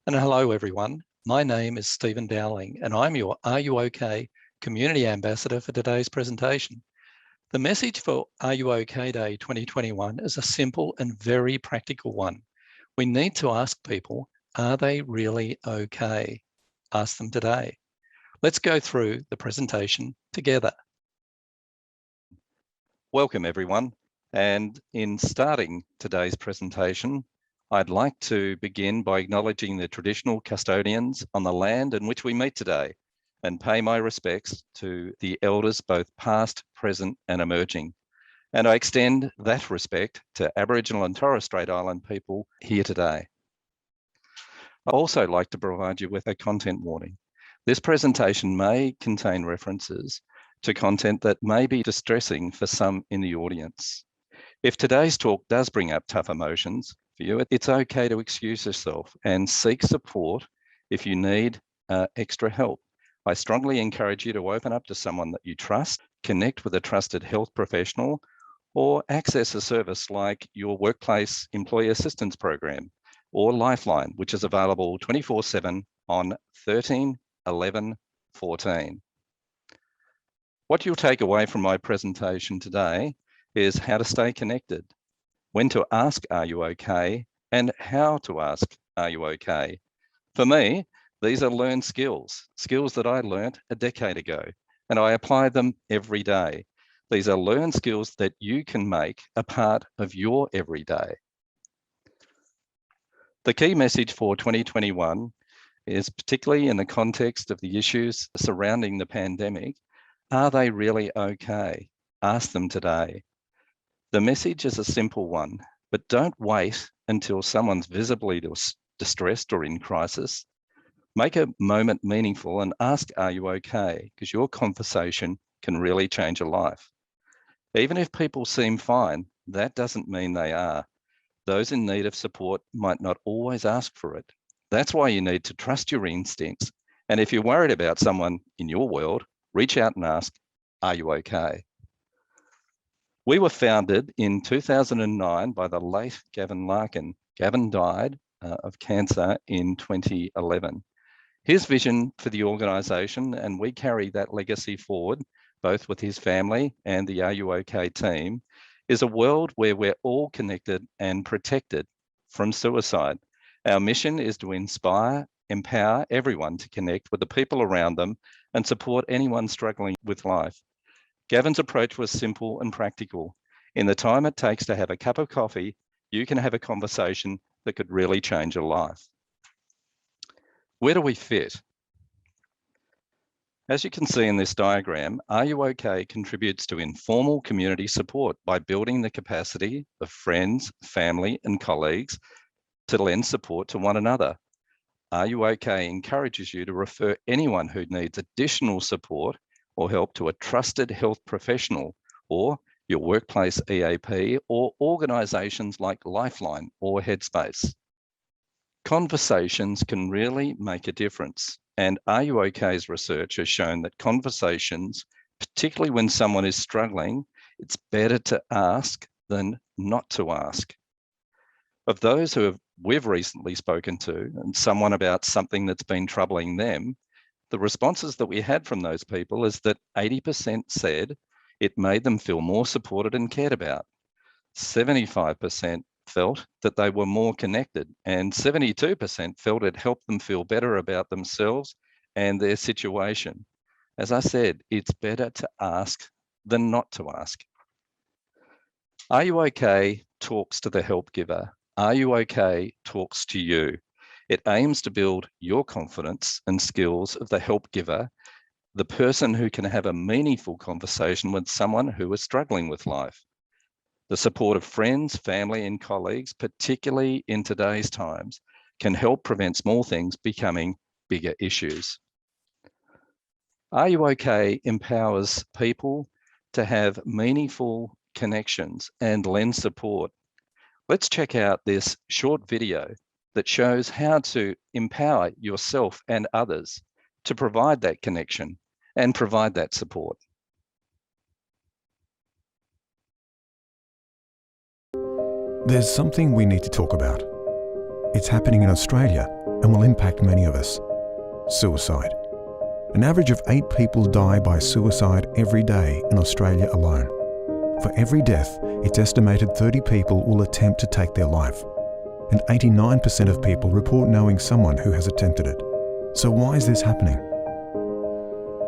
And hello, everyone. My name is Stephen Dowling, and I'm your Are You OK Community Ambassador for today's presentation. The message for Are You OK Day 2021 is a simple and very practical one. We need to ask people, are they really okay? Ask them today. Let's go through the presentation together. Welcome, everyone. And in starting today's presentation, I'd like to begin by acknowledging the traditional custodians on the land in which we meet today and pay my respects to the elders, both past, present, and emerging. And I extend that respect to Aboriginal and Torres Strait Island people here today. I'd also like to provide you with a content warning. This presentation may contain references to content that may be distressing for some in the audience. If today's talk does bring up tough emotions for you, it's okay to excuse yourself and seek support if you need extra help. I strongly encourage you to open up to someone that you trust, connect with a trusted health professional, or access a service like your workplace employee assistance program or Lifeline, which is available 24/7 on 13 11 14. What you'll take away from my presentation today is how to stay connected, when to ask, are you okay? And how to ask, are you okay? For me, these are learned skills that I learned a decade ago, and I apply them every day. These are learned skills that you can make a part of your everyday. The key message for 2021 is, particularly in the context of the issues surrounding the pandemic, are they really okay? Ask them today. The message is a simple one, but don't wait until someone's visibly distressed or in crisis. Make a moment meaningful and ask, are you okay? Because your conversation can really change a life. Even if people seem fine, that doesn't mean they are. Those in need of support might not always ask for it. That's why you need to trust your instincts. And if you're worried about someone in your world, reach out and ask, are you okay? We were founded in 2009 by the late Gavin Larkin. Gavin died of cancer in 2011. His vision for the organisation, and we carry that legacy forward, both with his family and the Are You OK team, is a world where we're all connected and protected from suicide. Our mission is to inspire, empower everyone to connect with the people around them and support anyone struggling with life. Gavin's approach was simple and practical. In the time it takes to have a cup of coffee, you can have a conversation that could really change a life. Where do we fit? As you can see in this diagram, Are You OK contributes to informal community support by building the capacity of friends, family, and colleagues to lend support to one another. Are You OK encourages you to refer anyone who needs additional support or help to a trusted health professional or your workplace EAP or organisations like Lifeline or Headspace. Conversations can really make a difference. And Are You OK's research has shown that conversations, particularly when someone is struggling, it's better to ask than not to ask. Of those we've recently spoken to and someone about something that's been troubling them, the responses that we had from those people is that 80% said it made them feel more supported and cared about. 75% felt that they were more connected, and 72% felt it helped them feel better about themselves and their situation. As I said, it's better to ask than not to ask. Are You OK talks to the help giver. Are You OK talks to you. It aims to build your confidence and skills of the help giver, the person who can have a meaningful conversation with someone who is struggling with life. The support of friends, family, and colleagues, particularly in today's times, can help prevent small things becoming bigger issues. Are You OK empowers people to have meaningful connections and lend support. Let's check out this short video that shows how to empower yourself and others to provide that connection and provide that support. There's something we need to talk about. It's happening in Australia and will impact many of us. Suicide. An average of 8 people die by suicide every day in Australia alone. For every death, it's estimated 30 people will attempt to take their life. And 89% of people report knowing someone who has attempted it. So why is this happening?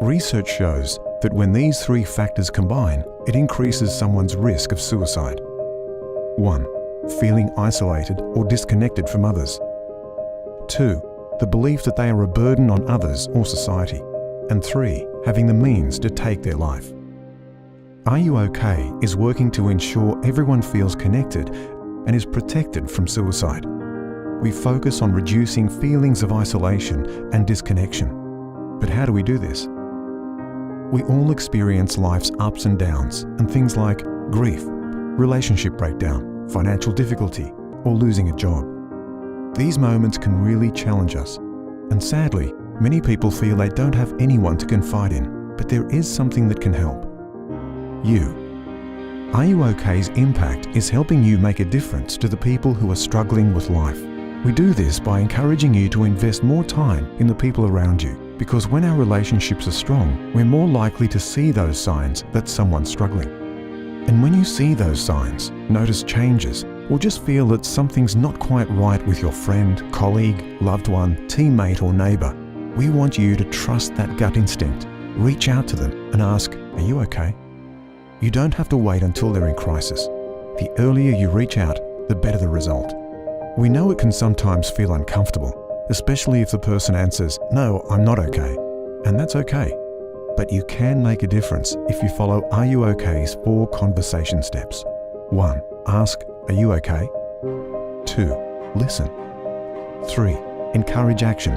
Research shows that when these 3 factors combine, it increases someone's risk of suicide. 1. Feeling isolated or disconnected from others. 2. The belief that they are a burden on others or society. And 3. Having the means to take their life. Are You OK? Is working to ensure everyone feels connected and is protected from suicide. We focus on reducing feelings of isolation and disconnection. But how do we do this? We all experience life's ups and downs and things like grief, relationship breakdown, financial difficulty, or losing a job. These moments can really challenge us. And sadly, many people feel they don't have anyone to confide in, but there is something that can help. You. Are You OK's impact is helping you make a difference to the people who are struggling with life. We do this by encouraging you to invest more time in the people around you, because when our relationships are strong, we're more likely to see those signs that someone's struggling. And when you see those signs, notice changes, or just feel that something's not quite right with your friend, colleague, loved one, teammate, or neighbour, we want you to trust that gut instinct, reach out to them and ask, "Are you okay?" You don't have to wait until they're in crisis. The earlier you reach out, the better the result. We know it can sometimes feel uncomfortable, especially if the person answers, "No, I'm not okay." And that's okay. But you can make a difference if you follow Are You OK's 4 conversation steps. 1. Ask, "Are you okay?" 2. Listen. 3. Encourage action.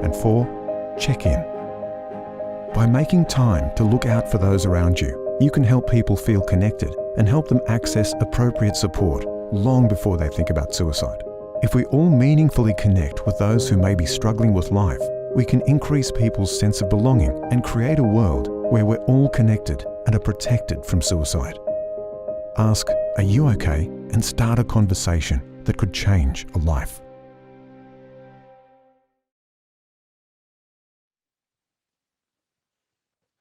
And 4. Check in. By making time to look out for those around you, you can help people feel connected and help them access appropriate support long before they think about suicide. If we all meaningfully connect with those who may be struggling with life, we can increase people's sense of belonging and create a world where we're all connected and are protected from suicide. Ask, "Are you okay?" and start a conversation that could change a life.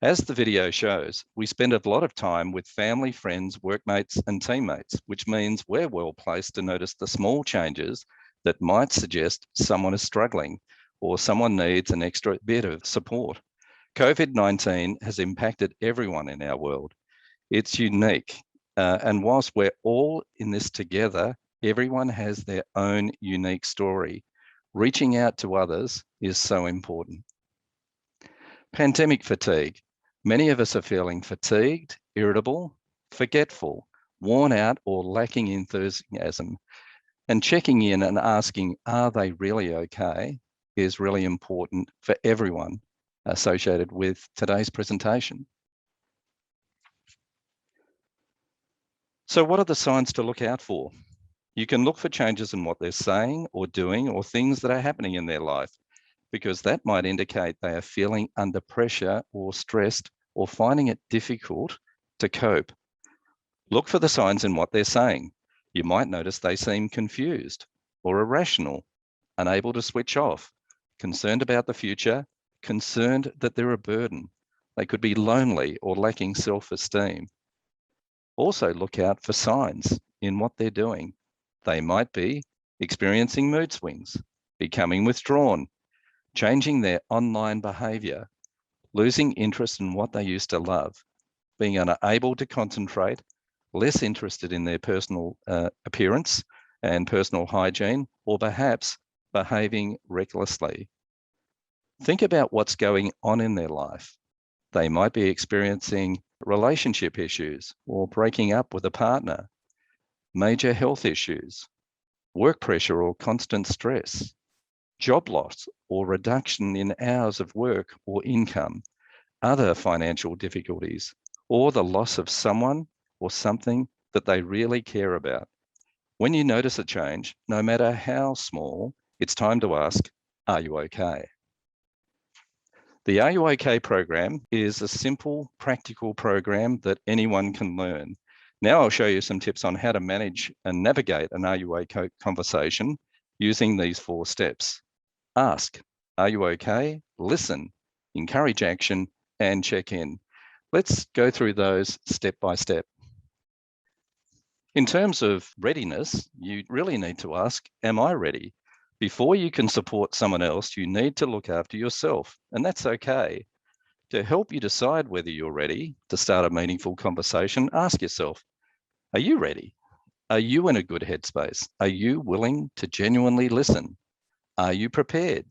As the video shows, we spend a lot of time with family, friends, workmates, and teammates, which means we're well placed to notice the small changes that might suggest someone is struggling or someone needs an extra bit of support. COVID-19 has impacted everyone in our world. It's unique. And whilst we're all in this together, everyone has their own unique story. Reaching out to others is so important. Pandemic fatigue. Many of us are feeling fatigued, irritable, forgetful, worn out, or lacking enthusiasm. And checking in and asking, are they really okay, is really important for everyone associated with today's presentation. So what are the signs to look out for? You can look for changes in what they're saying or doing or things that are happening in their life, because that might indicate they are feeling under pressure or stressed or finding it difficult to cope. Look for the signs in what they're saying. You might notice they seem confused or irrational, unable to switch off, concerned about the future, concerned that they're a burden. They could be lonely or lacking self-esteem. Also look out for signs in what they're doing. They might be experiencing mood swings, becoming withdrawn, changing their online behavior, losing interest in what they used to love, being unable to concentrate, less interested in their personal appearance and personal hygiene, or perhaps behaving recklessly. Think about what's going on in their life. They might be experiencing relationship issues or breaking up with a partner, major health issues, work pressure or constant stress, job loss or reduction in hours of work or income, other financial difficulties, or the loss of someone or something that they really care about. When you notice a change, no matter how small, it's time to ask, are you okay? The Are You OK program is a simple, practical program that anyone can learn. Now I'll show you some tips on how to manage and navigate an Are You OK conversation using these 4 steps. Ask, are you okay? Listen, encourage action, and check in. Let's go through those step by step. In terms of readiness, you really need to ask, am I ready? Before you can support someone else, you need to look after yourself, and that's okay. To help you decide whether you're ready to start a meaningful conversation, ask yourself, are you ready? Are you in a good headspace? Are you willing to genuinely listen? Are you prepared?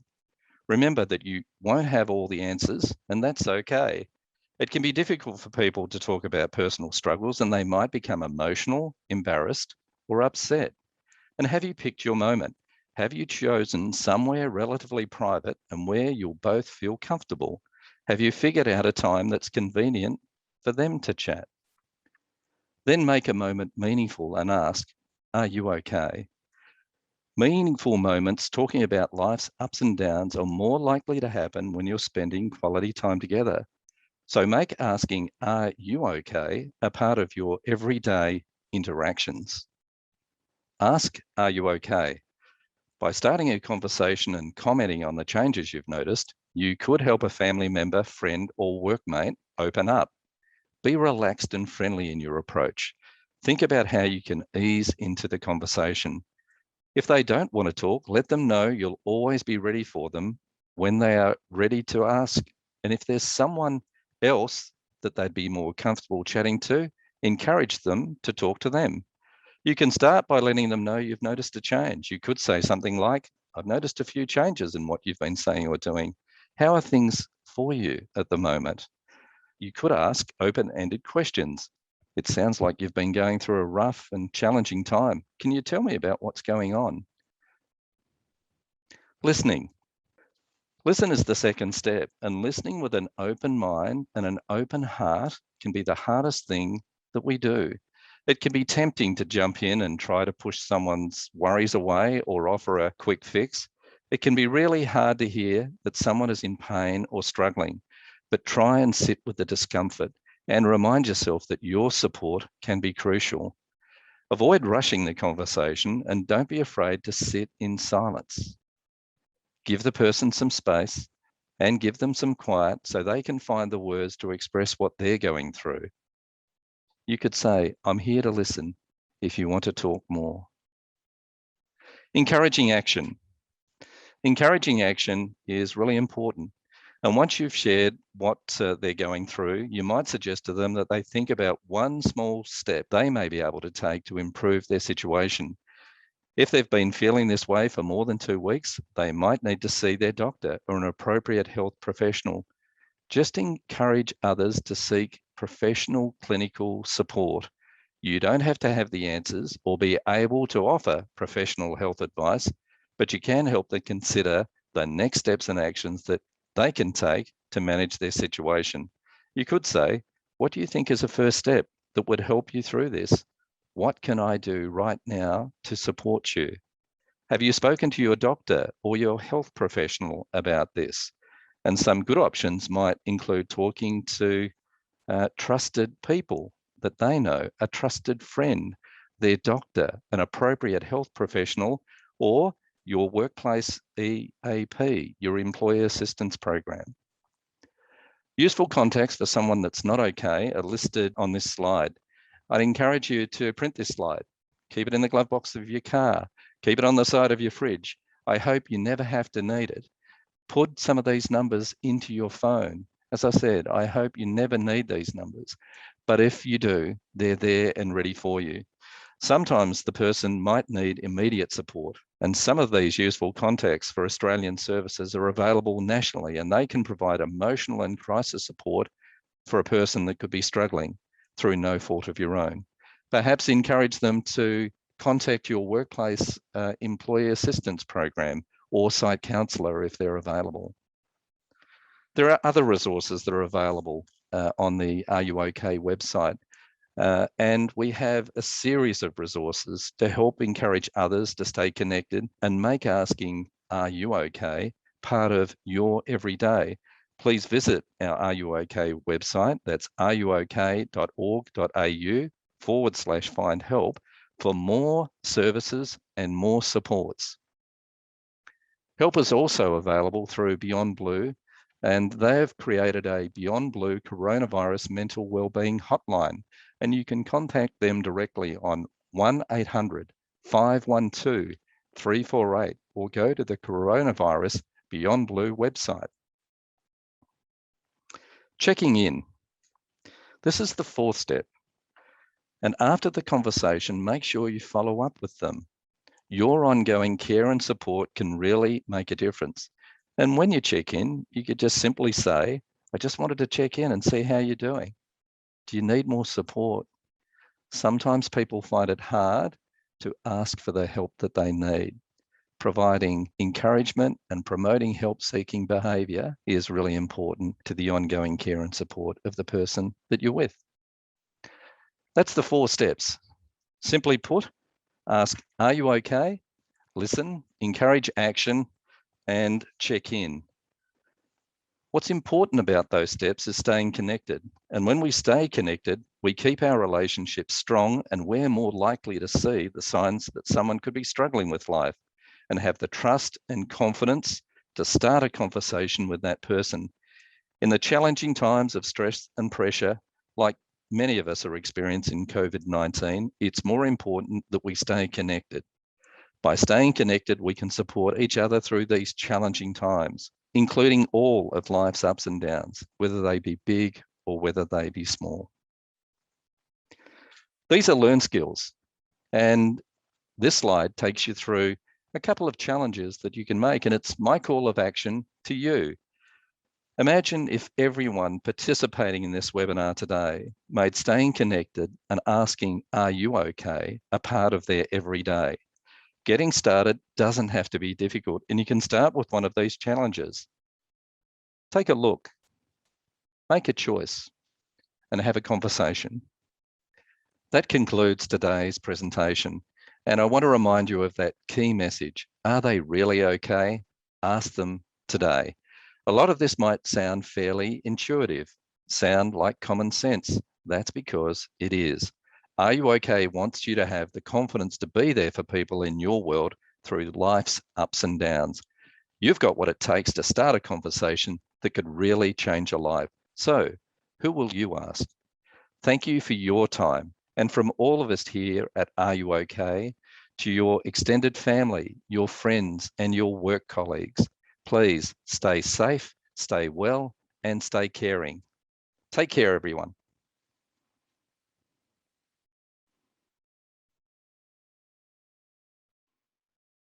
Remember that you won't have all the answers, and that's okay. It can be difficult for people to talk about personal struggles, and they might become emotional, embarrassed, or upset. And have you picked your moment? Have you chosen somewhere relatively private and where you'll both feel comfortable? Have you figured out a time that's convenient for them to chat? Then make a moment meaningful and ask, are you okay? Meaningful moments talking about life's ups and downs are more likely to happen when you're spending quality time together. So make asking, are you okay, a part of your everyday interactions. Ask, are you okay? By starting a conversation and commenting on the changes you've noticed, you could help a family member, friend, or workmate open up. Be relaxed and friendly in your approach. Think about how you can ease into the conversation. If they don't want to talk, let them know you'll always be ready for them when they are ready to ask. And if there's someone else that they'd be more comfortable chatting to, encourage them to talk to them. You can start by letting them know you've noticed a change. You could say something like, I've noticed a few changes in what you've been saying or doing. How are things for you at the moment? You could ask open-ended questions. It sounds like you've been going through a rough and challenging time. Can you tell me about what's going on? Listening. Listen is the second step, and listening with an open mind and an open heart can be the hardest thing that we do. It can be tempting to jump in and try to push someone's worries away or offer a quick fix. It can be really hard to hear that someone is in pain or struggling, but try and sit with the discomfort and remind yourself that your support can be crucial. Avoid rushing the conversation and don't be afraid to sit in silence. Give the person some space and give them some quiet so they can find the words to express what they're going through. You could say, I'm here to listen if you want to talk more. Encouraging action. Encouraging action is really important. And once you've shared what they're going through, you might suggest to them that they think about one small step they may be able to take to improve their situation. If they've been feeling this way for more than 2 weeks, they might need to see their doctor or an appropriate health professional. Just encourage others to seek professional clinical support. You don't have to have the answers or be able to offer professional health advice, but you can help them consider the next steps and actions that they can take to manage their situation. You could say, what do you think is a first step that would help you through this? What can I do right now to support you? Have you spoken to your doctor or your health professional about this? And some good options might include talking to trusted people that they know, a trusted friend, their doctor, an appropriate health professional, or your workplace EAP, your employee assistance program. Useful contacts for someone that's not okay are listed on this slide. I'd encourage you to print this slide, keep it in the glove box of your car, keep it on the side of your fridge. I hope you never have to need it. Put some of these numbers into your phone. As I said, I hope you never need these numbers, but if you do, they're there and ready for you. Sometimes the person might need immediate support, and some of these useful contacts for Australian services are available nationally, and they can provide emotional and crisis support for a person that could be struggling through no fault of your own. Perhaps encourage them to contact your workplace employee assistance program or site counsellor if they're available. There are other resources that are available on the Are You OK website. And we have a series of resources to help encourage others to stay connected and make asking, are you okay, part of your everyday. Please visit our Are You OK website. That's areyook.org.au/find help for more services and more supports. Help is also available through Beyond Blue, and they have created a Beyond Blue coronavirus mental wellbeing hotline, and you can contact them directly on 1-800-512-348 or go to the Coronavirus Beyond Blue website. Checking in. This is the fourth step. And after the conversation, make sure you follow up with them. Your ongoing care and support can really make a difference. And when you check in, you could just simply say, I just wanted to check in and see how you're doing. Do you need more support? Sometimes people find it hard to ask for the help that they need. Providing encouragement and promoting help-seeking behaviour is really important to the ongoing care and support of the person that you're with. That's the 4 steps. Simply put, ask, are you okay? Listen, encourage action, and check in. What's important about those steps is staying connected. And when we stay connected, we keep our relationships strong and we're more likely to see the signs that someone could be struggling with life and have the trust and confidence to start a conversation with that person. In the challenging times of stress and pressure, like many of us are experiencing COVID-19, it's more important that we stay connected. By staying connected, we can support each other through these challenging times, including all of life's ups and downs, whether they be big or whether they be small. These are learned skills, and this slide takes you through a couple of challenges that you can make, and it's my call of action to you. Imagine if everyone participating in this webinar today made staying connected and asking, are you okay, a part of their everyday. Getting started doesn't have to be difficult, and you can start with one of these challenges. Take a look, make a choice, and have a conversation. That concludes today's presentation, and I want to remind you of that key message. Are they really okay? Ask them today. A lot of this might sound fairly intuitive, sound like common sense. That's because it is. Are You Okay wants you to have the confidence to be there for people in your world through life's ups and downs. You've got what it takes to start a conversation that could really change a life. So, who will you ask? Thank you for your time. And from all of us here at Are You Okay, to your extended family, your friends, and your work colleagues, please stay safe, stay well, and stay caring. Take care, everyone.